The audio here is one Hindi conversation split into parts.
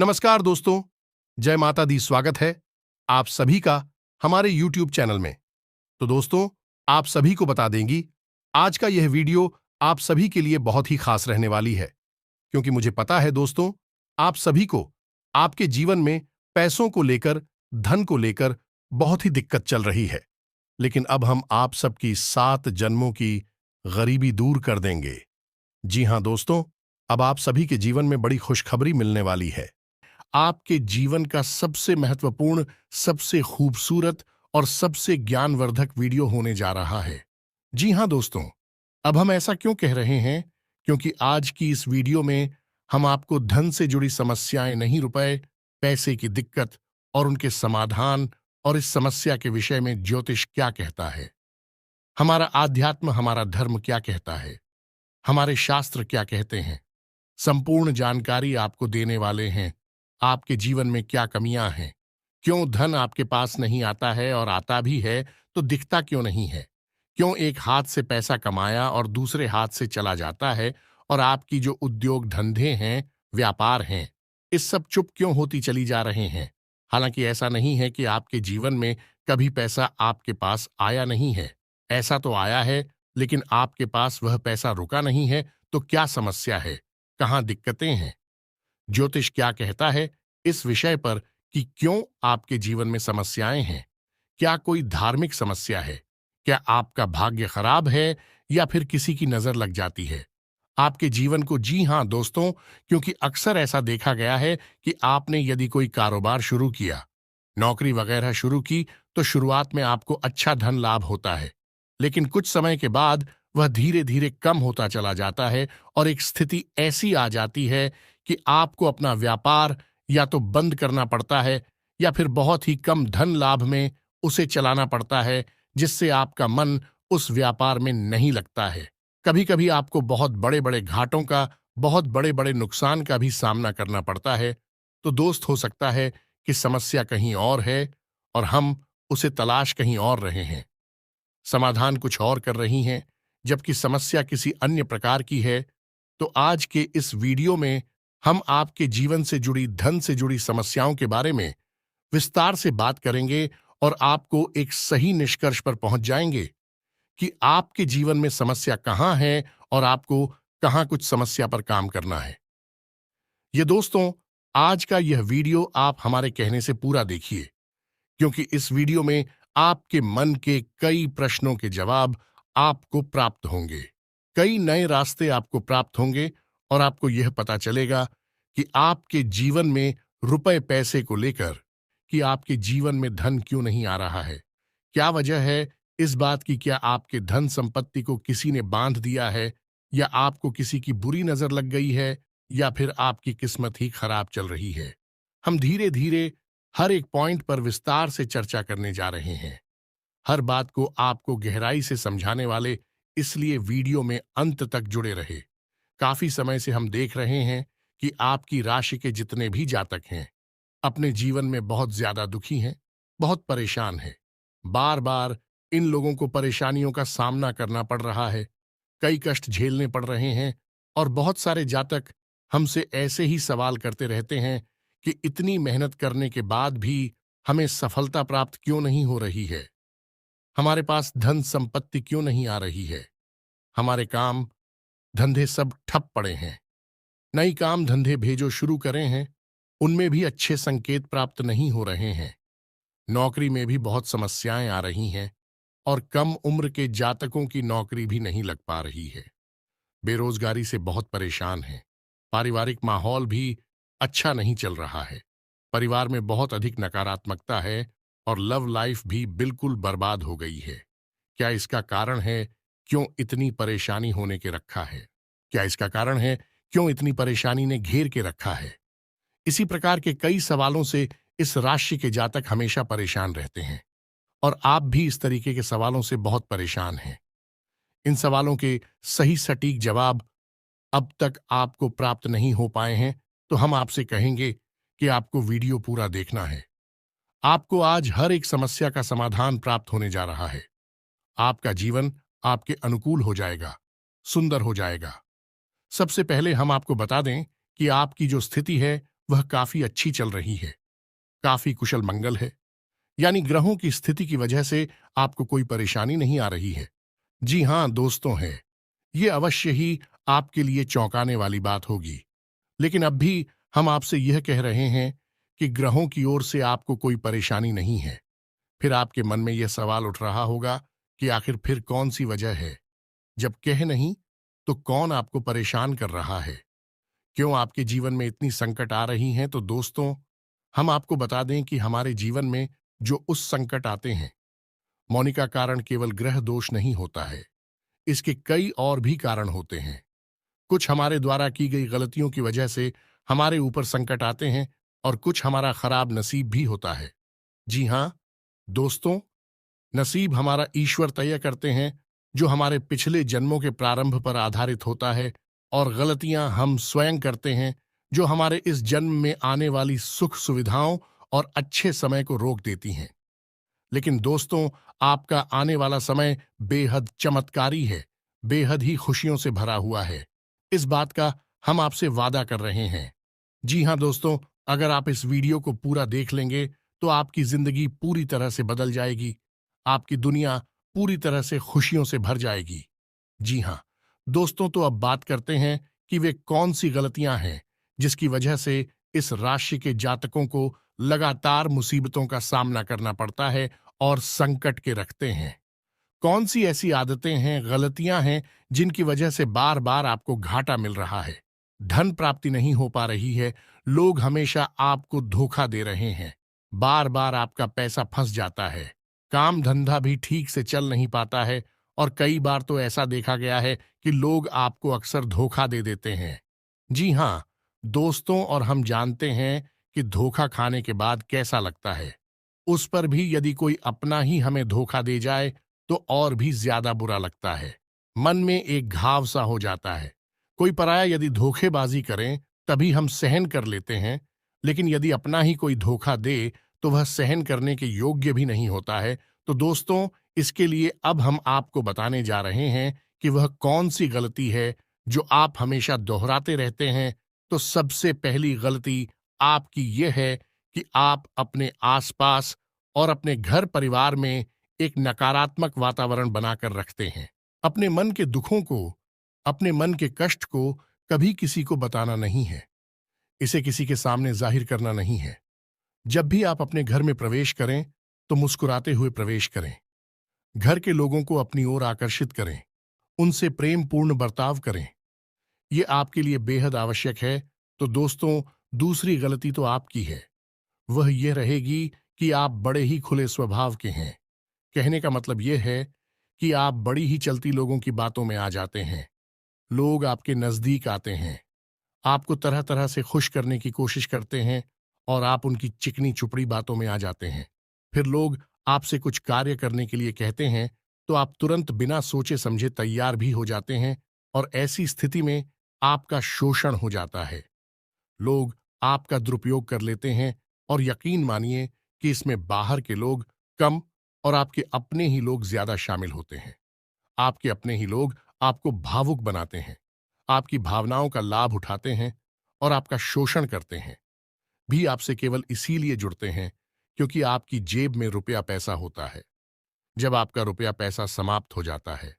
नमस्कार दोस्तों, जय माता दी। स्वागत है आप सभी का हमारे YouTube चैनल में। तो दोस्तों, आप सभी को बता देंगी, आज का यह वीडियो आप सभी के लिए बहुत ही खास रहने वाली है, क्योंकि मुझे पता है दोस्तों, आप सभी को आपके जीवन में पैसों को लेकर, धन को लेकर बहुत ही दिक्कत चल रही है। लेकिन अब हम आप सबकी 7 जन्मों की गरीबी दूर कर देंगे। जी हां दोस्तों, अब आप सभी के जीवन में बड़ी खुशखबरी मिलने वाली है। आपके जीवन का सबसे महत्वपूर्ण, सबसे खूबसूरत और सबसे ज्ञानवर्धक वीडियो होने जा रहा है। जी हां दोस्तों, अब हम ऐसा क्यों कह रहे हैं? क्योंकि आज की इस वीडियो में हम आपको धन से जुड़ी समस्याएं नहीं, रुपए, पैसे की दिक्कत और उनके समाधान, और इस समस्या के विषय में ज्योतिष क्या कहता है, हमारा आध्यात्म, हमारा धर्म क्या कहता है, हमारे शास्त्र क्या कहते हैं, संपूर्ण जानकारी आपको देने वाले हैं। आपके जीवन में क्या कमियां हैं, क्यों धन आपके पास नहीं आता है, और आता भी है तो दिखता क्यों नहीं है, क्यों एक हाथ से पैसा कमाया और दूसरे हाथ से चला जाता है, और आपकी जो उद्योग धंधे हैं, व्यापार हैं, इस सब चुप क्यों होती चली जा रहे हैं। हालांकि ऐसा नहीं है कि आपके जीवन में कभी पैसा आपके पास आया नहीं है, ऐसा तो आया है, लेकिन आपके पास वह पैसा रुका नहीं है। तो क्या समस्या है, कहाँ दिक्कतें हैं, ज्योतिष क्या कहता है इस विषय पर कि क्यों आपके जीवन में समस्याएं हैं? क्या कोई धार्मिक समस्या है? क्या आपका भाग्य खराब है, या फिर किसी की नजर लग जाती है आपके जीवन को? जी हां दोस्तों, क्योंकि अक्सर ऐसा देखा गया है कि आपने यदि कोई कारोबार शुरू किया, नौकरी वगैरह शुरू की, तो शुरुआत में आपको अच्छा धन लाभ होता है, लेकिन कुछ समय के बाद वह धीरे धीरे कम होता चला जाता है, और एक स्थिति ऐसी आ जाती है कि आपको अपना व्यापार या तो बंद करना पड़ता है, या फिर बहुत ही कम धन लाभ में उसे चलाना पड़ता है, जिससे आपका मन उस व्यापार में नहीं लगता है। कभी कभी आपको बहुत बड़े बड़े घाटों का, बहुत बड़े बड़े नुकसान का भी सामना करना पड़ता है। तो दोस्त, हो सकता है कि समस्या कहीं और है और हम उसे तलाश कहीं और रहे हैं, समाधान कुछ और कर रही हैं, जबकि समस्या किसी अन्य प्रकार की है। तो आज के इस वीडियो में हम आपके जीवन से जुड़ी, धन से जुड़ी समस्याओं के बारे में विस्तार से बात करेंगे, और आपको एक सही निष्कर्ष पर पहुंच जाएंगे कि आपके जीवन में समस्या कहां है और आपको कहां कुछ समस्या पर काम करना है। ये दोस्तों, आज का यह वीडियो आप हमारे कहने से पूरा देखिए, क्योंकि इस वीडियो में आपके मन के कई प्रश्नों के जवाब आपको प्राप्त होंगे, कई नए रास्ते आपको प्राप्त होंगे, और आपको यह पता चलेगा कि आपके जीवन में रुपए पैसे को लेकर, कि आपके जीवन में धन क्यों नहीं आ रहा है, क्या वजह है इस बात की, क्या आपके धन संपत्ति को किसी ने बांध दिया है, या आपको किसी की बुरी नजर लग गई है, या फिर आपकी किस्मत ही खराब चल रही है। हम धीरे धीरे हर एक पॉइंट पर विस्तार से चर्चा करने जा रहे हैं, हर बात को आपको गहराई से समझाने वाले, इसलिए वीडियो में अंत तक जुड़े रहे। काफी समय से हम देख रहे हैं कि आपकी राशि के जितने भी जातक हैं, अपने जीवन में बहुत ज्यादा दुखी हैं, बहुत परेशान हैं। बार बार इन लोगों को परेशानियों का सामना करना पड़ रहा है, कई कष्ट झेलने पड़ रहे हैं, और बहुत सारे जातक हमसे ऐसे ही सवाल करते रहते हैं कि इतनी मेहनत करने के बाद भी हमें सफलता प्राप्त क्यों नहीं हो रही है, हमारे पास धन संपत्ति क्यों नहीं आ रही है, हमारे काम धंधे सब ठप पड़े हैं, नई काम धंधे भेजो शुरू करें हैं, उनमें भी अच्छे संकेत प्राप्त नहीं हो रहे हैं, नौकरी में भी बहुत समस्याएं आ रही हैं, और कम उम्र के जातकों की नौकरी भी नहीं लग पा रही है, बेरोजगारी से बहुत परेशान हैं, पारिवारिक माहौल भी अच्छा नहीं चल रहा है, परिवार में बहुत अधिक नकारात्मकता है, और लव लाइफ भी बिल्कुल बर्बाद हो गई है। क्या इसका कारण है क्यों इतनी परेशानी होने के रखा है? क्या इसका कारण है क्यों इतनी परेशानी ने घेर के रखा है? इसी प्रकार के कई सवालों से इस राशि के जातक हमेशा परेशान रहते हैं, और आप भी इस तरीके के सवालों से बहुत परेशान हैं। इन सवालों के सही सटीक जवाब अब तक आपको प्राप्त नहीं हो पाए हैं, तो हम आपसे कहेंगे कि आपको वीडियो पूरा देखना है। आपको आज हर एक समस्या का समाधान प्राप्त होने जा रहा है, आपका जीवन आपके अनुकूल हो जाएगा, सुंदर हो जाएगा। सबसे पहले हम आपको बता दें कि आपकी जो स्थिति है वह काफी अच्छी चल रही है, काफी कुशल मंगल है। यानी ग्रहों की स्थिति की वजह से आपको कोई परेशानी नहीं आ रही है। जी हां दोस्तों, है ये अवश्य ही आपके लिए चौंकाने वाली बात होगी। लेकिन अब भी हम आपसे यह कह रहे हैं कि ग्रहों की ओर से आपको कोई परेशानी नहीं है। फिर आपके मन में यह सवाल उठ रहा होगा कि आखिर फिर कौन सी वजह है? जब कह नहीं, तो कौन आपको परेशान कर रहा है? क्यों आपके जीवन में इतनी संकट आ रही हैं? तो दोस्तों, हम आपको बता दें कि हमारे जीवन में जो उस संकट आते हैं, मौनी का कारण केवल ग्रह दोष नहीं होता है। इसके कई और भी कारण होते हैं। कुछ हमारे द्वारा की गई गलतियों की वजह से हमारे ऊपर संकट आते हैं और कुछ हमारा खराब नसीब भी होता है। जी हां दोस्तों, नसीब हमारा ईश्वर तय करते हैं, जो हमारे पिछले जन्मों के प्रारंभ पर आधारित होता है, और गलतियां हम स्वयं करते हैं, जो हमारे इस जन्म में आने वाली सुख सुविधाओं और अच्छे समय को रोक देती हैं। लेकिन दोस्तों, आपका आने वाला समय बेहद चमत्कारी है, बेहद ही खुशियों से भरा हुआ है। इस बात का हम आपसे वादा कर रहे हैं। जी हां दोस्तों, अगर आप इस वीडियो को पूरा देख लेंगे तो आपकी जिंदगी पूरी तरह से बदल जाएगी। आपकी दुनिया पूरी तरह से खुशियों से भर जाएगी। जी हां दोस्तों, तो अब बात करते हैं कि वे कौन सी गलतियां हैं जिसकी वजह से इस राशि के जातकों को लगातार मुसीबतों का सामना करना पड़ता है और संकट के रखते हैं। कौन सी ऐसी आदतें हैं, गलतियां हैं, जिनकी वजह से बार बार आपको घाटा मिल रहा है, धन प्राप्ति नहीं हो पा रही है, लोग हमेशा आपको धोखा दे रहे हैं, बार बार आपका पैसा फंस जाता है, काम धंधा भी ठीक से चल नहीं पाता है, और कई बार तो ऐसा देखा गया है कि लोग आपको अक्सर धोखा दे देते हैं। जी हां दोस्तों, और हम जानते हैं कि धोखा खाने के बाद कैसा लगता है। उस पर भी यदि कोई अपना ही हमें धोखा दे जाए तो और भी ज्यादा बुरा लगता है। मन में एक घाव सा हो जाता है। कोई पराया यदि धोखेबाजी करें तभी हम सहन कर लेते हैं, लेकिन यदि अपना ही कोई धोखा दे तो वह सहन करने के योग्य भी नहीं होता है। तो दोस्तों, इसके लिए अब हम आपको बताने जा रहे हैं कि वह कौन सी गलती है जो आप हमेशा दोहराते रहते हैं। तो सबसे पहली गलती आपकी यह है कि आप अपने आसपास और अपने घर परिवार में एक नकारात्मक वातावरण बनाकर रखते हैं। अपने मन के दुखों को, अपने मन के कष्ट को कभी किसी को बताना नहीं है। इसे किसी के सामने जाहिर करना नहीं है। जब भी आप अपने घर में प्रवेश करें तो मुस्कुराते हुए प्रवेश करें। घर के लोगों को अपनी ओर आकर्षित करें, उनसे प्रेम पूर्ण बर्ताव करें। ये आपके लिए बेहद आवश्यक है। तो दोस्तों, दूसरी गलती तो आपकी है। वह यह रहेगी कि आप बड़े ही खुले स्वभाव के हैं। कहने का मतलब यह है कि आप बड़ी ही चलती लोगों की बातों में आ जाते हैं। लोग आपके नजदीक आते हैं, आपको तरह तरह से खुश करने की कोशिश करते हैं, और आप उनकी चिकनी चुपड़ी बातों में आ जाते हैं। फिर लोग आपसे कुछ कार्य करने के लिए कहते हैं तो आप तुरंत बिना सोचे समझे तैयार भी हो जाते हैं, और ऐसी स्थिति में आपका शोषण हो जाता है। लोग आपका दुरुपयोग कर लेते हैं, और यकीन मानिए कि इसमें बाहर के लोग कम और आपके अपने ही लोग ज्यादा शामिल होते हैं। आपके अपने ही लोग आपको भावुक बनाते हैं, आपकी भावनाओं का लाभ उठाते हैं और आपका शोषण करते हैं। भी आपसे केवल इसीलिए जुड़ते हैं क्योंकि आपकी जेब में रुपया पैसा होता है। जब आपका रुपया पैसा समाप्त हो जाता है,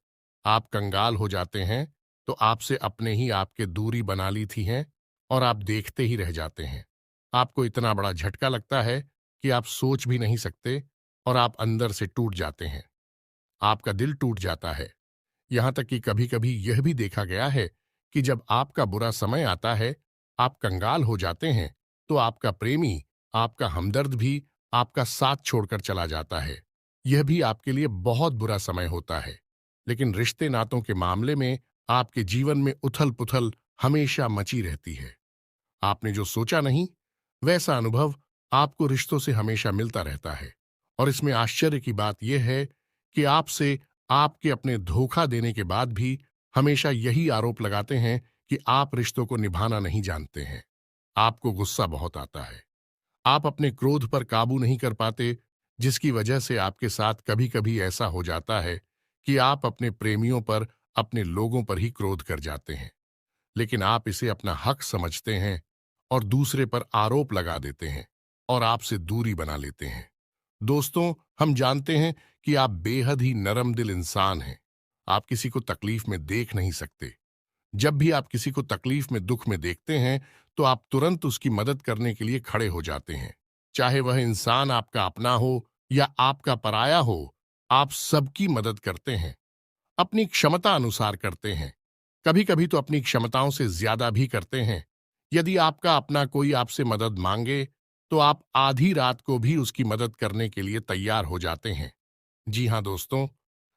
आप कंगाल हो जाते हैं, तो आपसे अपने ही आपके दूरी बना ली थी हैं, और आप देखते ही रह जाते हैं। आपको इतना बड़ा झटका लगता है कि आप सोच भी नहीं सकते, और आप अंदर से टूट जाते हैं। आपका दिल टूट जाता है। यहां तक कि कभी कभी यह भी देखा गया है कि जब आपका बुरा समय आता है, आप कंगाल हो जाते हैं, तो आपका प्रेमी, आपका हमदर्द भी आपका साथ छोड़कर चला जाता है। यह भी आपके लिए बहुत बुरा समय होता है। लेकिन रिश्ते नातों के मामले में आपके जीवन में उथल पुथल हमेशा मची रहती है। आपने जो सोचा नहीं, वैसा अनुभव आपको रिश्तों से हमेशा मिलता रहता है। और इसमें आश्चर्य की बात यह है कि आपसे आपके अपने धोखा देने के बाद भी हमेशा यही आरोप लगाते हैं कि आप रिश्तों को निभाना नहीं जानते हैं। आपको गुस्सा बहुत आता है। आप अपने क्रोध पर काबू नहीं कर पाते, जिसकी वजह से आपके साथ कभी कभी ऐसा हो जाता है कि आप अपने प्रेमियों पर, अपने लोगों पर ही क्रोध कर जाते हैं। लेकिन आप इसे अपना हक समझते हैं और दूसरे पर आरोप लगा देते हैं और आपसे दूरी बना लेते हैं। दोस्तों, हम जानते हैं कि आप बेहद ही नरम दिल इंसान हैं। आप किसी को तकलीफ में देख नहीं सकते। जब भी आप किसी को तकलीफ में, दुख में देखते हैं, तो आप तुरंत उसकी मदद करने के लिए खड़े हो जाते हैं। चाहे वह इंसान आपका अपना हो या आपका पराया हो, आप सबकी मदद करते हैं। अपनी क्षमता अनुसार करते हैं। कभी कभी तो अपनी क्षमताओं से ज्यादा भी करते हैं। यदि आपका अपना कोई आपसे मदद मांगे, तो आप आधी रात को भी उसकी मदद करने के लिए तैयार हो जाते हैं। जी हाँ दोस्तों,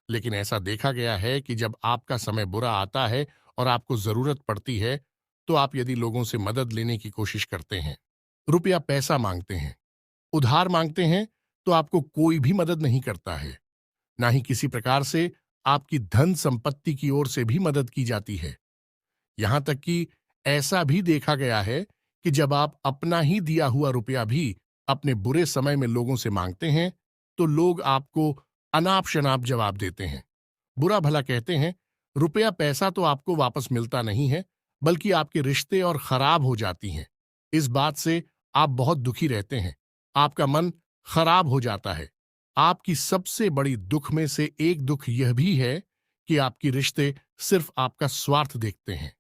लेकिन ऐसा देखा गया है कि जब आपका समय बुरा आता है और आपको जरूरत पड़ती है, तो आप यदि लोगों से मदद लेने की कोशिश करते हैं, रुपया पैसा मांगते हैं, उधार मांगते हैं, तो आपको कोई भी मदद नहीं करता है। ना ही किसी प्रकार से आपकी धन संपत्ति की ओर से भी मदद की जाती है। यहां तक कि ऐसा भी देखा गया है कि जब आप अपना ही दिया हुआ रुपया भी अपने बुरे समय में लोगों से मांगते हैं, तो लोग आपको अनाप शनाप जवाब देते हैं, बुरा भला कहते हैं। रुपया पैसा तो आपको वापस मिलता नहीं है, बल्कि आपके रिश्ते और खराब हो जाती हैं। इस बात से आप बहुत दुखी रहते हैं। आपका मन खराब हो जाता है। आपकी सबसे बड़ी दुख में से एक दुख यह भी है कि आपके रिश्ते सिर्फ आपका स्वार्थ देखते हैं,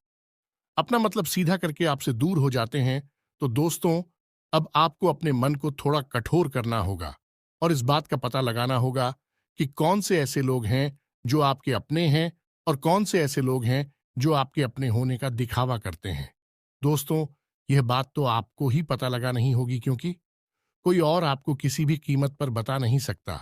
अपना मतलब सीधा करके आपसे दूर हो जाते हैं। तो दोस्तों, अब आपको अपने मन को थोड़ा कठोर करना होगा और इस बात का पता लगाना होगा कि कौन से ऐसे लोग हैं जो आपके अपने हैं और कौन से ऐसे लोग हैं जो आपके अपने होने का दिखावा करते हैं। दोस्तों, यह बात तो आपको ही पता लगा नहीं होगी, क्योंकि कोई और आपको किसी भी कीमत पर बता नहीं सकता,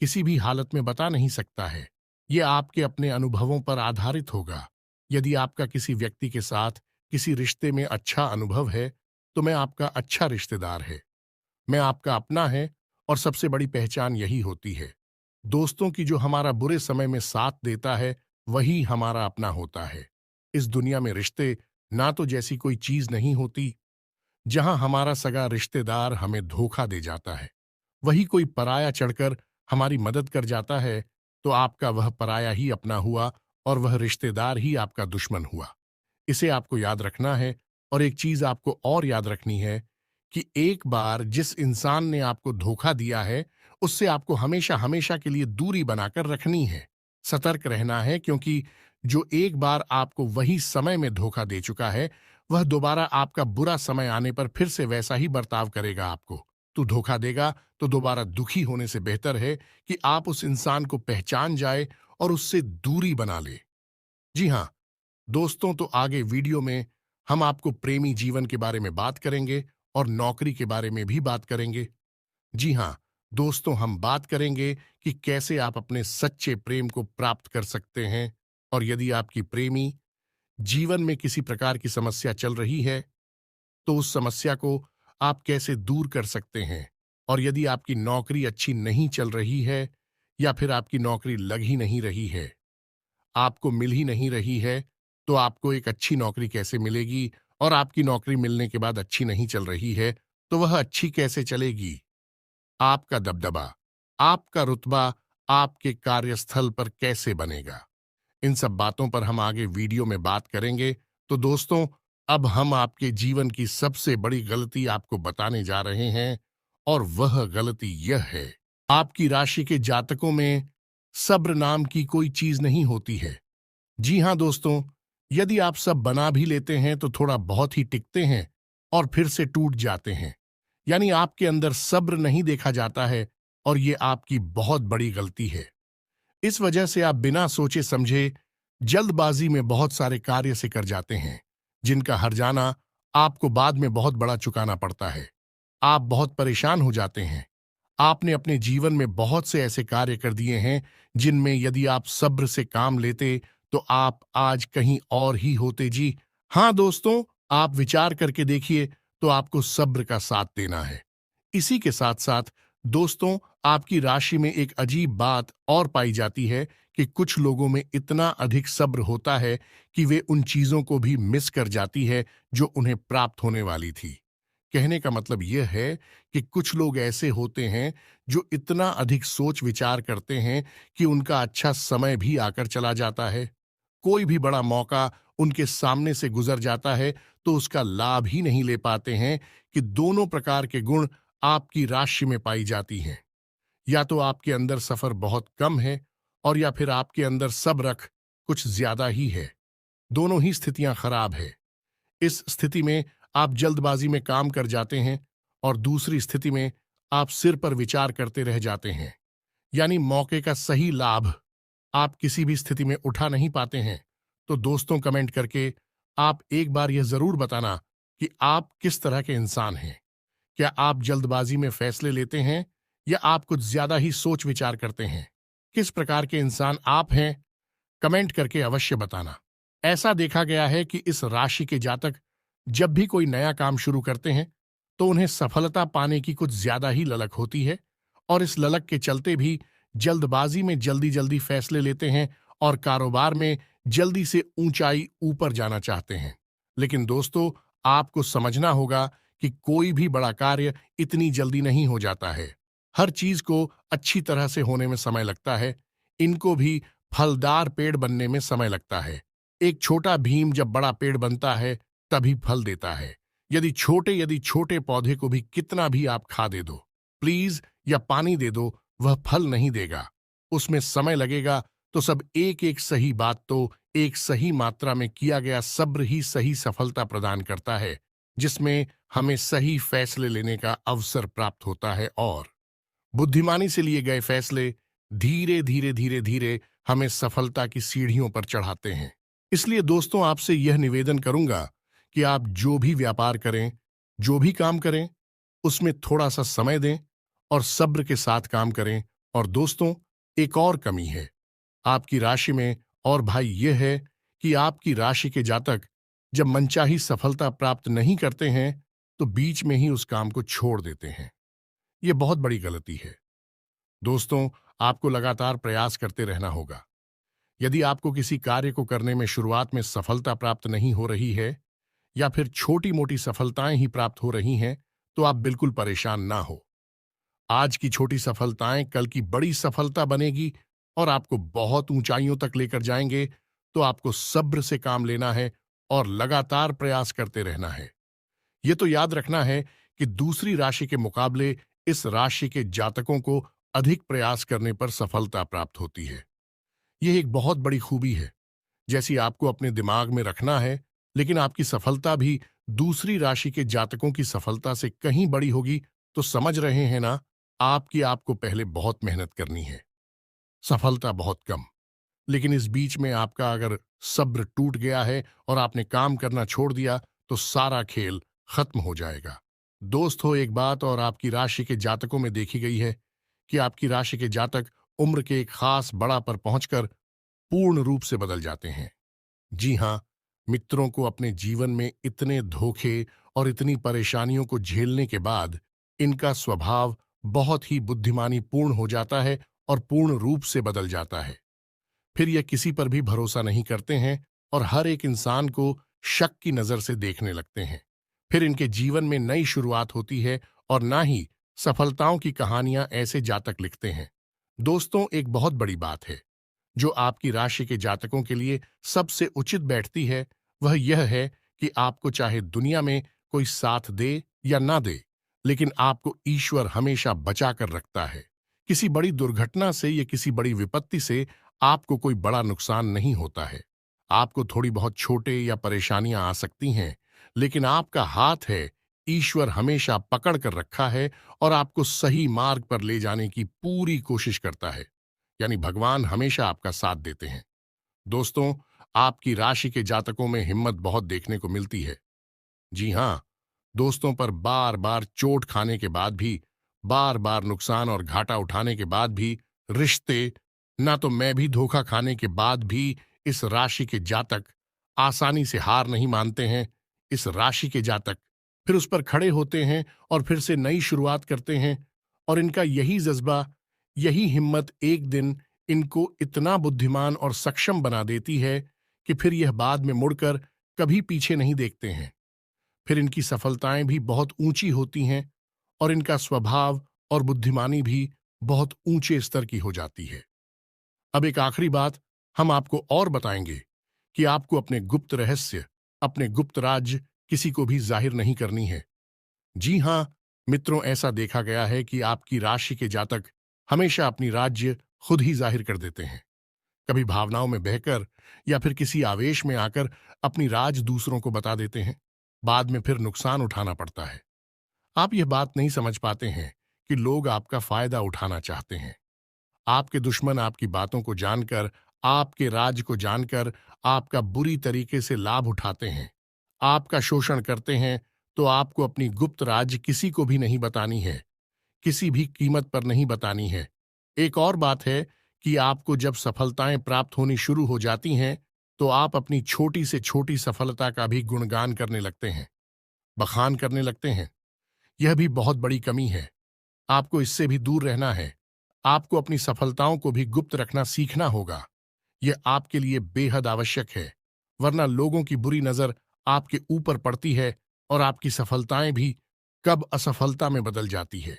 किसी भी हालत में बता नहीं सकता है। यह आपके अपने अनुभवों पर आधारित होगा। यदि आपका किसी व्यक्ति के साथ किसी रिश्ते में अच्छा अनुभव है, तो मैं आपका अच्छा रिश्तेदार है, मैं आपका अपना है, और सबसे बड़ी पहचान यही होती है दोस्तों की, जो हमारा बुरे समय में साथ देता है, वही हमारा अपना होता है। इस दुनिया में रिश्ते ना तो जैसी कोई चीज नहीं होती। जहां हमारा सगा रिश्तेदार हमें धोखा दे जाता है, वही कोई पराया चढ़कर हमारी मदद कर जाता है, तो आपका वह पराया ही अपना हुआ और वह रिश्तेदार ही आपका दुश्मन हुआ। इसे आपको याद रखना है। और एक चीज आपको और याद रखनी है कि एक बार जिस इंसान ने आपको धोखा दिया है, उससे आपको हमेशा हमेशा के लिए दूरी बनाकर रखनी है। सतर्क रहना है, क्योंकि जो एक बार आपको वही समय में धोखा दे चुका है, वह दोबारा आपका बुरा समय आने पर फिर से वैसा ही बर्ताव करेगा आपको। तो धोखा देगा तो दोबारा दुखी होने से बेहतर है कि आप उस इंसान को पहचान जाए और उससे दूरी बना ले। जी हाँ दोस्तों, तो आगे वीडियो में हम आपको प्रेमी जीवन के बारे में बात करेंगे और नौकरी के बारे में भी बात करेंगे। जी हाँ दोस्तों, हम बात करेंगे कि कैसे आप अपने सच्चे प्रेम को प्राप्त कर सकते हैं, और यदि आपकी प्रेमी जीवन में किसी प्रकार की समस्या चल रही है, तो उस समस्या को आप कैसे दूर कर सकते हैं। और यदि आपकी नौकरी अच्छी नहीं चल रही है, या फिर आपकी नौकरी लग ही नहीं रही है, आपको मिल ही नहीं रही है, तो आपको एक अच्छी नौकरी कैसे मिलेगी। और आपकी नौकरी मिलने के बाद अच्छी नहीं चल रही है, तो वह अच्छी कैसे चलेगी। आपका दबदबा, आपका रुतबा आपके कार्यस्थल पर कैसे बनेगा। इन सब बातों पर हम आगे वीडियो में बात करेंगे। तो दोस्तों, अब हम आपके जीवन की सबसे बड़ी गलती आपको बताने जा रहे हैं, और वह गलती यह है, आपकी राशि के जातकों में सब्र नाम की कोई चीज नहीं होती है। जी हां दोस्तों, यदि आप सब बना भी लेते हैं, तो थोड़ा बहुत ही टिकते हैं और फिर से टूट जाते हैं। यानी आपके अंदर सब्र नहीं देखा जाता है, और ये आपकी बहुत बड़ी गलती है। इस वजह से आप बिना सोचे समझे जल्दबाजी में बहुत सारे कार्य से कर जाते हैं, जिनका हर्जाना आपको बाद में बहुत बड़ा चुकाना पड़ता है। आप बहुत परेशान हो जाते हैं। आपने अपने जीवन में बहुत से ऐसे कार्य कर दिए हैं, जिनमें यदि आप सब्र से काम लेते, तो आप आज कहीं और ही होते। जी हाँ दोस्तों, आप विचार करके देखिए, तो आपको सब्र का साथ देना है। इसी के साथ साथ दोस्तों, आपकी राशि में एक अजीब बात और पाई जाती है कि कुछ लोगों में इतना अधिक सब्र होता है कि वे उन चीजों को भी मिस कर जाती है जो उन्हें प्राप्त होने वाली थी। कहने का मतलब यह है कि कुछ लोग ऐसे होते हैं जो इतना अधिक सोच विचार करते हैं कि उनका अच्छा समय भी आकर चला जाता है। कोई भी बड़ा मौका उनके सामने से गुजर जाता है तो उसका लाभ ही नहीं ले पाते हैं कि दोनों प्रकार के गुण आपकी राशि में पाई जाती हैं। या तो आपके अंदर सफर बहुत कम है और या फिर आपके अंदर सब्र कुछ ज्यादा ही है। दोनों ही स्थितियां खराब है। इस स्थिति में आप जल्दबाजी में काम कर जाते हैं और दूसरी स्थिति में आप सिर पर विचार करते रह जाते हैं। यानी मौके का सही लाभ आप किसी भी स्थिति में उठा नहीं पाते हैं। तो दोस्तों, कमेंट करके आप एक बार यह जरूर बताना कि आप किस तरह के इंसान हैं। क्या आप जल्दबाजी में फैसले लेते हैं या आप कुछ ज्यादा ही सोच विचार करते हैं? किस प्रकार के इंसान आप हैं, कमेंट करके अवश्य बताना। ऐसा देखा गया है कि इस राशि के जातक जब भी कोई नया काम शुरू करते हैं तो उन्हें सफलता पाने की कुछ ज्यादा ही ललक होती है और इस ललक के चलते भी जल्दबाजी में जल्दी जल्दी फैसले लेते हैं और कारोबार में जल्दी से ऊंचाई ऊपर जाना चाहते हैं। लेकिन दोस्तों, आपको समझना होगा कि कोई भी बड़ा कार्य इतनी जल्दी नहीं हो जाता है। हर चीज को अच्छी तरह से होने में समय लगता है। इनको भी फलदार पेड़ बनने में समय लगता है। एक छोटा भीम जब बड़ा पेड़ बनता है तभी फल देता है। यदि छोटे पौधे को भी कितना भी आप खा दे दो, प्लीज, या पानी दे दो, वह फल नहीं देगा। उसमें समय लगेगा। तो सब एक एक सही बात तो एक सही मात्रा में किया गया सब्र ही सही सफलता प्रदान करता है, जिसमें हमें सही फैसले लेने का अवसर प्राप्त होता है और बुद्धिमानी से लिए गए फैसले धीरे धीरे धीरे धीरे हमें सफलता की सीढ़ियों पर चढ़ाते हैं। इसलिए दोस्तों, आपसे यह निवेदन करूंगा कि आप जो भी व्यापार करें, जो भी काम करें, उसमें थोड़ा सा समय दें और सब्र के साथ काम करें। और दोस्तों, एक और कमी है आपकी राशि में, और भाई यह है कि आपकी राशि के जातक जब मनचाही सफलता प्राप्त नहीं करते हैं तो बीच में ही उस काम को छोड़ देते हैं। यह बहुत बड़ी गलती है। दोस्तों, आपको लगातार प्रयास करते रहना होगा। यदि आपको किसी कार्य को करने में शुरुआत में सफलता प्राप्त नहीं हो रही है या फिर छोटी मोटी सफलताएं ही प्राप्त हो रही हैं, तो आप बिल्कुल परेशान ना हो। आज की छोटी सफलताएं कल की बड़ी सफलता बनेगी और आपको बहुत ऊंचाइयों तक लेकर जाएंगे। तो आपको सब्र से काम लेना है और लगातार प्रयास करते रहना है। यह तो याद रखना है कि दूसरी राशि के मुकाबले इस राशि के जातकों को अधिक प्रयास करने पर सफलता प्राप्त होती है। यह एक बहुत बड़ी खूबी है, जैसी आपको अपने दिमाग में रखना है। लेकिन आपकी सफलता भी दूसरी राशि के जातकों की सफलता से कहीं बड़ी होगी। तो समझ रहे हैं ना, आपको पहले बहुत मेहनत करनी है, सफलता बहुत कम। लेकिन इस बीच में आपका अगर सब्र टूट गया है और आपने काम करना छोड़ दिया तो सारा खेल खत्म हो जाएगा। दोस्त हो, एक बात और आपकी राशि के जातकों में देखी गई है कि आपकी राशि के जातक उम्र के एक खास बड़ा पर पहुंचकर पूर्ण रूप से बदल जाते हैं। जी हां, मित्रों को अपने जीवन में इतने धोखे और इतनी परेशानियों को झेलने के बाद इनका स्वभाव बहुत ही बुद्धिमानी पूर्ण हो जाता है और पूर्ण रूप से बदल जाता है। फिर यह किसी पर भी भरोसा नहीं करते हैं और हर एक इंसान को शक की नजर से देखने लगते हैं। फिर इनके जीवन में नई शुरुआत होती है और ना ही सफलताओं की कहानियां ऐसे जातक लिखते हैं। दोस्तों, एक बहुत बड़ी बात है जो आपकी राशि के जातकों के लिए सबसे उचित बैठती है, वह यह है कि आपको चाहे दुनिया में कोई साथ दे या ना दे, लेकिन आपको ईश्वर हमेशा बचा कर रखता है। किसी बड़ी दुर्घटना से या किसी बड़ी विपत्ति से आपको कोई बड़ा नुकसान नहीं होता है। आपको थोड़ी बहुत छोटे या परेशानियां आ सकती हैं, लेकिन आपका हाथ है, ईश्वर हमेशा पकड़ कर रखा है और आपको सही मार्ग पर ले जाने की पूरी कोशिश करता है। यानी भगवान हमेशा आपका साथ देते हैं। दोस्तों, आपकी राशि के जातकों में हिम्मत बहुत देखने को मिलती है। जी हां, दोस्तों पर बार बार चोट खाने के बाद भी, बार बार नुकसान और घाटा उठाने के बाद भी, रिश्ते, ना तो मैं भी धोखा खाने के बाद भी इस राशि के जातक आसानी से हार नहीं मानते हैं। इस राशि के जातक फिर उस पर खड़े होते हैं और फिर से नई शुरुआत करते हैं। और इनका यही जज्बा, यही हिम्मत एक दिन इनको इतना बुद्धिमान और सक्षम बना देती है कि फिर यह बाद में मुड़कर कभी पीछे नहीं देखते हैं। फिर इनकी सफलताएं भी बहुत ऊंची होती हैं और इनका स्वभाव और बुद्धिमानी भी बहुत ऊंचे स्तर की हो जाती है। अब एक आखिरी बात हम आपको और बताएंगे कि आपको अपने गुप्त रहस्य, अपने गुप्त राज किसी को भी जाहिर नहीं करनी है। जी हां मित्रों, ऐसा देखा गया है कि आपकी राशि के जातक हमेशा अपनी राज्य खुद ही जाहिर कर देते हैं। कभी भावनाओं में बहकर या फिर किसी आवेश में आकर अपनी राज दूसरों को बता देते हैं। बाद में फिर नुकसान उठाना पड़ता है। आप यह बात नहीं समझ पाते हैं कि लोग आपका फायदा उठाना चाहते हैं। आपके दुश्मन आपकी बातों को जानकर, आपके राज को जानकर आपका बुरी तरीके से लाभ उठाते हैं, आपका शोषण करते हैं। तो आपको अपनी गुप्त राज किसी को भी नहीं बतानी है, किसी भी कीमत पर नहीं बतानी है। एक और बात है कि आपको जब सफलताएं प्राप्त होनी शुरू हो जाती हैं, तो आप अपनी छोटी से छोटी सफलता का भी गुणगान करने लगते हैं, बखान करने लगते हैं। यह भी बहुत बड़ी कमी है। आपको इससे भी दूर रहना है। आपको अपनी सफलताओं को भी गुप्त रखना सीखना होगा। यह आपके लिए बेहद आवश्यक है, वरना लोगों की बुरी नजर आपके ऊपर पड़ती है और आपकी सफलताएं भी कब असफलता में बदल जाती है।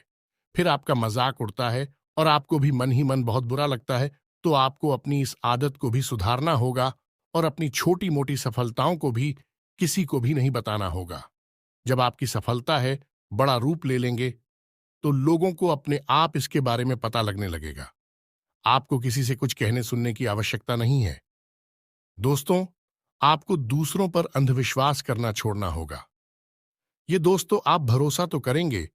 फिर आपका मजाक उड़ता है और आपको भी मन ही मन बहुत बुरा लगता है। तो आपको अपनी इस आदत को भी सुधारना होगा और अपनी छोटी मोटी सफलताओं को भी किसी को भी नहीं बताना होगा। जब आपकी सफलता है बड़ा रूप ले लेंगे, तो लोगों को अपने आप इसके बारे में पता लगने लगेगा। आपको किसी से कुछ कहने सुनने की आवश्यकता नहीं है। दोस्तों, आपको दूसरों पर अंधविश्वास करना छोड़ना होगा। ये दोस्तों, आप भरोसा तो करेंगे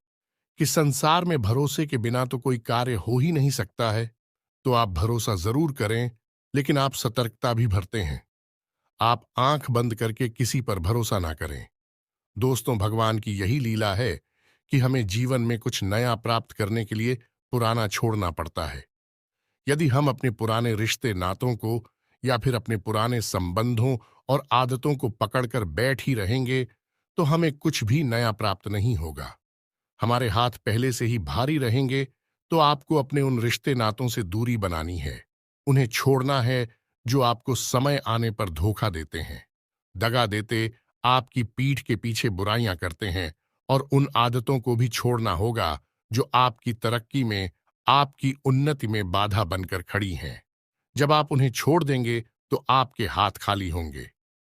कि संसार में भरोसे के बिना तो कोई कार्य हो ही नहीं सकता है। तो आप भरोसा जरूर करें, लेकिन आप सतर्कता भी बरतें हैं। आप आंख बंद करके किसी पर भरोसा ना करें। दोस्तों, भगवान की यही लीला है कि हमें जीवन में कुछ नया प्राप्त करने के लिए पुराना छोड़ना पड़ता है। यदि हम अपने पुराने रिश्ते नातों को या फिर अपने पुराने संबंधों और आदतों को पकड़कर बैठ ही रहेंगे, तो हमें कुछ भी नया प्राप्त नहीं होगा। हमारे हाथ पहले से ही भारी रहेंगे। तो आपको अपने उन रिश्ते नातों से दूरी बनानी है। उन्हें छोड़ना है जो आपको समय आने पर धोखा देते हैं, दगा देते, आपकी पीठ के पीछे बुराइयां करते हैं। और उन आदतों को भी छोड़ना होगा जो आपकी तरक्की में, आपकी उन्नति में बाधा बनकर खड़ी हैं। जब आप उन्हें छोड़ देंगे, तो आपके हाथ खाली होंगे।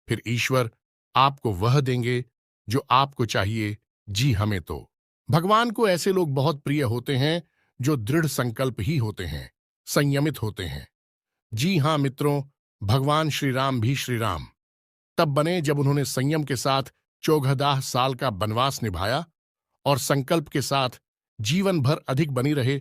फिर ईश्वर आपको वह देंगे जो आपको चाहिए। जी, हमें तो भगवान को ऐसे लोग बहुत प्रिय होते हैं जो दृढ़ संकल्प ही होते हैं, संयमित होते हैं। जी हां मित्रों, भगवान श्री राम भी श्री राम तब बने जब उन्होंने संयम के साथ 14 साल का वनवास निभाया और संकल्प के साथ जीवन भर अधिक बनी रहे।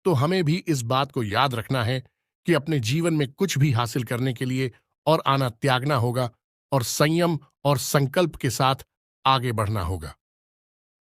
तो हमें भी इस बात को याद रखना है कि अपने जीवन में कुछ भी हासिल करने के लिए और आना त्यागना होगा और संयम और संकल्प के साथ आगे बढ़ना होगा।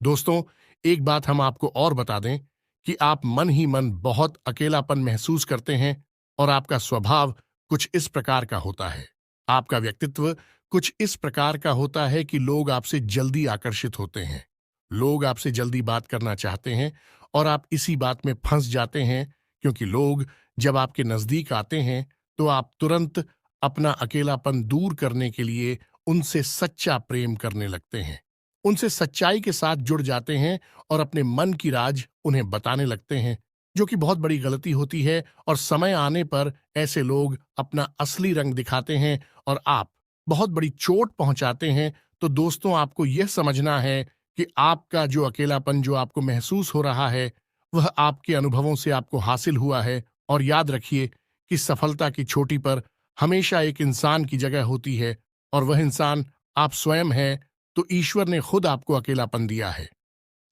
दोस्तों, एक बात हम आपको और बता दें कि आप मन ही मन बहुत अकेलापन महसूस करते हैं और आपका स्वभाव कुछ इस प्रकार का होता है। आपका व्यक्तित्व कुछ इस प्रकार का होता है कि लोग आपसे जल्दी आकर्षित होते हैं। लोग आपसे जल्दी बात करना चाहते हैं और आप इसी बात में फंस जाते हैं, क्योंकि लोग जब आपके नजदीक आते हैं, तो आप तुरंत अपना अकेलापन दूर करने के लिए उनसे सच्चा प्रेम करने लगते हैं। उनसे सच्चाई के साथ जुड़ जाते हैं और अपने मन की राज उन्हें बताने लगते हैं, जो कि बहुत बड़ी गलती होती है। और समय आने पर ऐसे लोग अपना असली रंग दिखाते हैं और आप बहुत बड़ी चोट पहुंचाते हैं। तो दोस्तों, आपको यह समझना है कि आपका जो अकेलापन जो आपको महसूस हो रहा है, वह आपके अनुभवों से आपको हासिल हुआ है। और याद रखिए कि सफलता की चोटी पर हमेशा एक इंसान की जगह होती है, और वह इंसान आप स्वयं हैं। तो ईश्वर ने खुद आपको अकेलापन दिया है,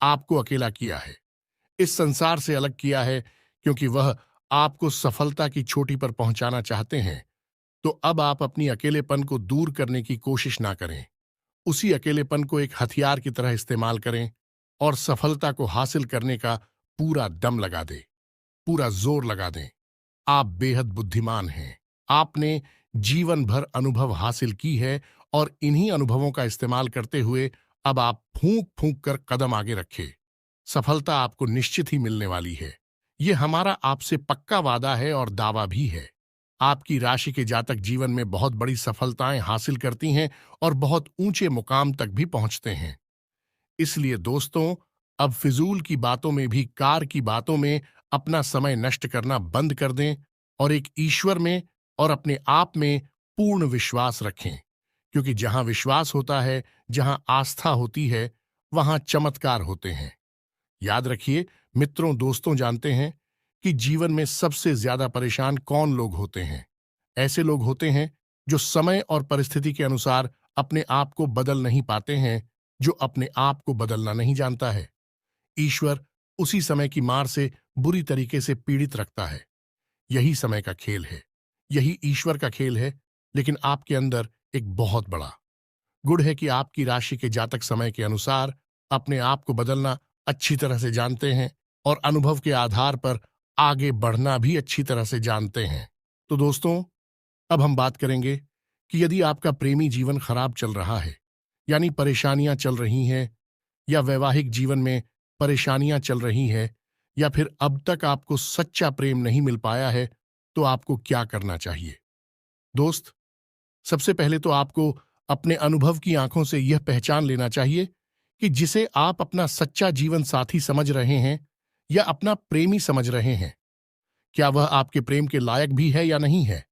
आपको अकेला किया है, इस संसार से अलग किया है, क्योंकि वह आपको सफलता की चोटी पर पहुंचाना चाहते हैं। तो अब आप अपनी अकेलेपन को दूर करने की कोशिश ना करें। उसी अकेलेपन को एक हथियार की तरह इस्तेमाल करें और सफलता को हासिल करने का पूरा दम लगा दें, पूरा जोर लगा दें। आप बेहद बुद्धिमान हैं। आपने जीवन भर अनुभव हासिल की है और इन्हीं अनुभवों का इस्तेमाल करते हुए अब आप फूंक फूंक कर कदम आगे रखें। सफलता आपको निश्चित ही मिलने वाली है। ये हमारा आपसे पक्का वादा है और दावा भी है। आपकी राशि के जातक जीवन में बहुत बड़ी सफलताएं हासिल करती हैं और बहुत ऊंचे मुकाम तक भी पहुंचते हैं। इसलिए दोस्तों, अब फिजूल की बातों में भी, कार की बातों में अपना समय नष्ट करना बंद कर दें और एक ईश्वर में और अपने आप में पूर्ण विश्वास रखें, क्योंकि जहां विश्वास होता है, जहां आस्था होती है, वहां चमत्कार होते हैं। याद रखिए मित्रों, दोस्तों, जानते हैं कि जीवन में सबसे ज्यादा परेशान कौन लोग होते हैं? ऐसे लोग होते हैं जो समय और परिस्थिति के अनुसार अपने आप को बदल नहीं पाते हैं, जो अपने आप को बदलना नहीं जानता है। ईश्वर उसी समय की मार से बुरी तरीके से पीड़ित रखता है। यही समय का खेल है, यही ईश्वर का खेल है। लेकिन आपके अंदर एक बहुत बड़ा गुण है कि आपकी राशि के जातक समय के अनुसार अपने आप को बदलना अच्छी तरह से जानते हैं और अनुभव के आधार पर आगे बढ़ना भी अच्छी तरह से जानते हैं। तो दोस्तों, अब हम बात करेंगे कि यदि आपका प्रेमी जीवन खराब चल रहा है, यानी परेशानियां चल रही हैं, या वैवाहिक जीवन में परेशानियां चल रही हैं, या फिर अब तक आपको सच्चा प्रेम नहीं मिल पाया है, तो आपको क्या करना चाहिए? दोस्त, सबसे पहले तो आपको अपने अनुभव की आंखों से यह पहचान लेना चाहिए कि जिसे आप अपना सच्चा जीवन साथी समझ रहे हैं या अपना प्रेमी समझ रहे हैं, क्या वह आपके प्रेम के लायक भी है या नहीं है।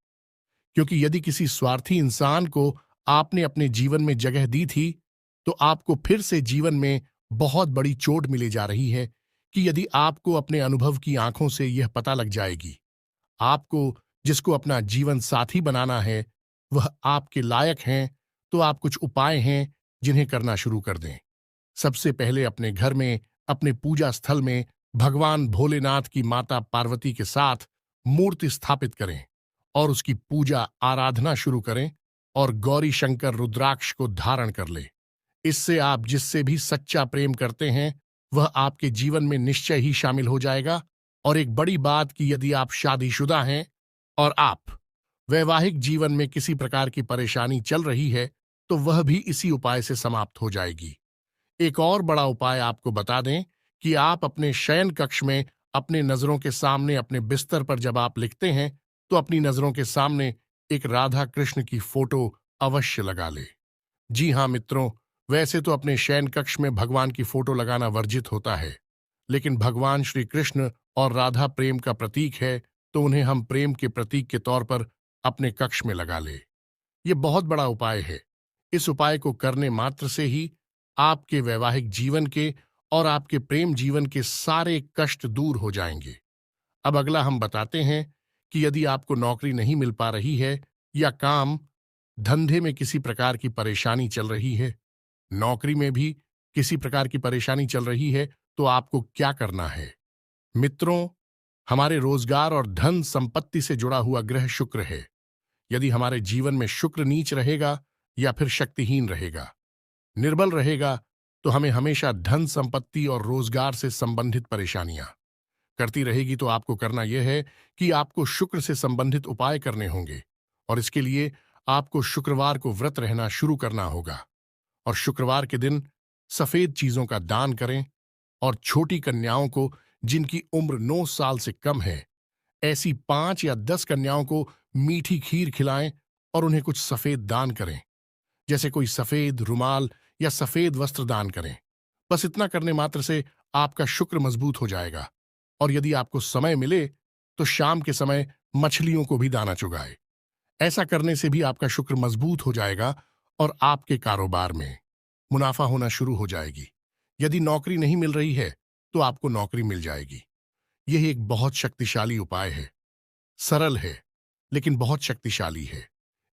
क्योंकि यदि किसी स्वार्थी इंसान को आपने अपने जीवन में जगह दी थी, तो आपको फिर से जीवन में बहुत बड़ी चोट मिली जा रही है कि यदि आपको अपने अनुभव की आंखों से यह पता लग जाएगी, आपको जिसको अपना जीवन साथी बनाना है वह आपके लायक हैं, तो आप कुछ उपाय हैं जिन्हें करना शुरू कर दें। सबसे पहले अपने घर में, अपने पूजा स्थल में भगवान भोलेनाथ की माता पार्वती के साथ मूर्ति स्थापित करें और उसकी पूजा आराधना शुरू करें और गौरी शंकर रुद्राक्ष को धारण कर ले। इससे आप जिससे भी सच्चा प्रेम करते हैं वह आपके जीवन में निश्चय ही शामिल हो जाएगा। और एक बड़ी बात कि यदि आप शादीशुदा हैं और आप वैवाहिक जीवन में किसी प्रकार की परेशानी चल रही है, तो वह भी इसी उपाय से समाप्त हो जाएगी। एक और बड़ा उपाय आपको बता दें कि आप अपने शयन कक्ष में अपने नजरों के सामने अपने बिस्तर पर जब आप लिखते हैं, तो अपनी नजरों के सामने एक राधा कृष्ण की फोटो अवश्य लगा ले। जी हाँ मित्रों, वैसे तो अपने शयन कक्ष में भगवान की फोटो लगाना वर्जित होता है, लेकिन भगवान श्री कृष्ण और राधा प्रेम का प्रतीक है, तो उन्हें हम प्रेम के प्रतीक के तौर पर अपने कक्ष में लगा ले। ये बहुत बड़ा उपाय है। इस उपाय को करने मात्र से ही आपके वैवाहिक जीवन के और आपके प्रेम जीवन के सारे कष्ट दूर हो जाएंगे। अब अगला हम बताते हैं कि यदि आपको नौकरी नहीं मिल पा रही है या काम धंधे में किसी प्रकार की परेशानी चल रही है, नौकरी में भी किसी प्रकार की परेशानी चल रही है, तो आपको क्या करना है? मित्रों, हमारे रोजगार और धन संपत्ति से जुड़ा हुआ ग्रह शुक्र है। यदि हमारे जीवन में शुक्र नीच रहेगा या फिर शक्तिहीन रहेगा, निर्बल रहेगा, तो हमें हमेशा धन संपत्ति और रोजगार से संबंधित परेशानियां करती रहेगी। तो आपको करना यह है कि आपको शुक्र से संबंधित उपाय करने होंगे, और इसके लिए आपको शुक्रवार को व्रत रहना शुरू करना होगा। और शुक्रवार के दिन सफेद चीजों का दान करें और छोटी कन्याओं को जिनकी उम्र 9 साल से कम है, ऐसी 5 या 10 कन्याओं को मीठी खीर खिलाएं और उन्हें कुछ सफेद दान करें, जैसे कोई सफेद रुमाल या सफेद वस्त्र दान करें। बस इतना करने मात्र से आपका शुक्र मजबूत हो जाएगा। और यदि आपको समय मिले तो शाम के समय मछलियों को भी दाना चुगाए। ऐसा करने से भी आपका शुक्र मजबूत हो जाएगा और आपके कारोबार में मुनाफा होना शुरू हो जाएगी। यदि नौकरी नहीं मिल रही है तो आपको नौकरी मिल जाएगी। यह एक बहुत शक्तिशाली उपाय है, सरल है लेकिन बहुत शक्तिशाली है।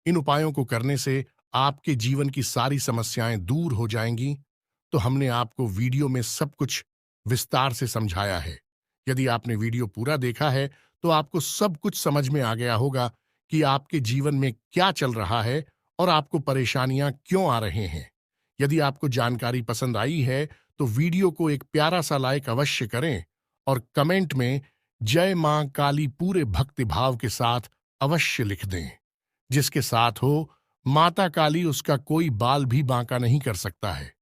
इन उपायों को करने से आपके जीवन की सारी समस्याएं दूर हो जाएंगी। तो हमने आपको वीडियो में सब कुछ विस्तार से समझाया है। यदि आपने वीडियो पूरा देखा है तो आपको सब कुछ समझ में आ गया होगा कि आपके जीवन में क्या चल रहा है और आपको परेशानियां क्यों आ रहे हैं। यदि आपको जानकारी पसंद आई है तो वीडियो को एक प्यारा सा लाइक अवश्य करें और कमेंट में जय मां काली पूरे भक्ति भाव के साथ अवश्य लिख दें। जिसके साथ हो माता काली, उसका कोई बाल भी बांका नहीं कर सकता है।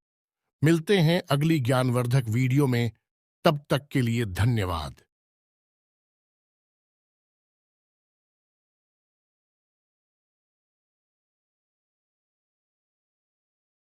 मिलते हैं अगली ज्ञानवर्धक वीडियो में, तब तक के लिए धन्यवाद।